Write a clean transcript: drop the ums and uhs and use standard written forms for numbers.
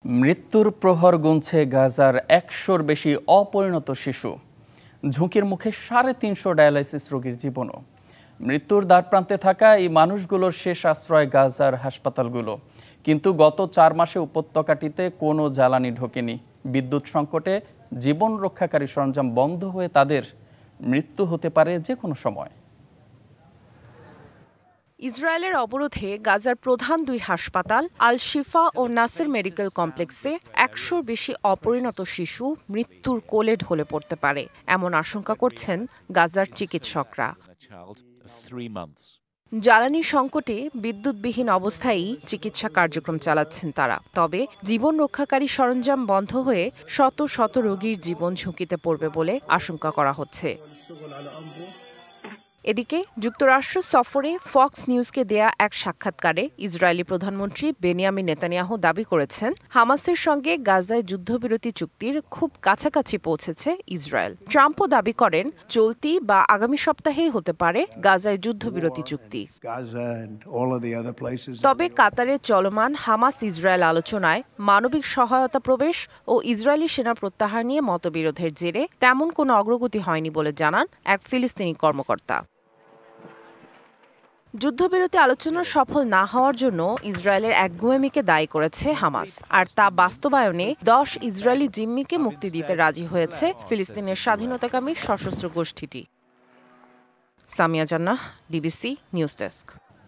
মৃত্যুর প্রহর গুনছে গাজার ১০০-র বেশি অপরিণত শিশু। ঝুঁকির মুখে ৩৫০ ডায়ালাইসিস রোগীর জীবনও। মৃত্যুর দ্বারপ্রান্তে থাকা এই মানুষগুলোর শেষ আশ্রয় গাজার হাসপাতালগুলো। কিন্তু গত ৪ মাসে উপত্যকাটিতে কোনো জ্বালানি ঢোকেনি। বিদ্যুৎ সংকটে জীবন রক্ষাকারী সরঞ্জাম বন্ধ হয়ে তাদের মৃত্যু হতে পারে যে কোনো সময়। ইসরায়েলের অবরোধে গাজার প্রধান দুই হাসপাতাল আল শিফা ও নাসের মেডিকেল কমপ্লেক্সে ১০০-র বেশি অপরিণত শিশু মৃত্যুর কোলে ঢলে পড়তে পারে এমন আশঙ্কা করছেন গাজার চিকিৎসকরা। জ্বালানি সংকটে বিদ্যুৎবিহীন অবস্থায়ই চিকিৎসা কার্যক্রম চালাচ্ছেন তারা। তবে জীবন রক্ষাকারী সরঞ্জাম বন্ধ হয়ে শত শত রোগীর জীবন ঝুঁকিতে পড়বে বলে আশঙ্কা করা হচ্ছে। এদিকে যুক্তরাষ্ট্র সফরে ফক্স নিউজকে দেয়া এক সাক্ষাৎকারে ইসরায়েলি প্রধানমন্ত্রী বেনিয়ামিন নেতানিয়াহু দাবি করেছেন, হামাসের সঙ্গে গাজায় যুদ্ধবিরতি চুক্তির খুব কাছাকাছি পৌঁছেছে ইসরায়েল। ট্রাম্পও দাবি করেন চলতি বা আগামী সপ্তাহেই হতে পারে গাজায় যুদ্ধবিরতি চুক্তি। তবে কাতারে চলমান হামাস ইসরায়েল আলোচনায় মানবিক সহায়তা প্রবেশ ও ইসরায়েলি সেনা প্রত্যাহার নিয়ে মতবিরোধের জেরে তেমন কোনো অগ্রগতি হয়নি বলে জানান এক ফিলিস্তিনি কর্মকর্তা। যুদ্ধবিরতি আলোচনা সফল না হওয়ার জন্য ইসরায়েলের একগুঁয়েমিকে দায়ী করেছে হামাস, আর তা বাস্তবায়নে ১০ ইসরায়েলি জিম্মিকে মুক্তি দিতে রাজি হয়েছে ফিলিস্তিনের স্বাধীনতাকামী সশস্ত্র গোষ্ঠীটি। সামিয়া জান্নাহ, ডিবিসি নিউজ ডেস্ক।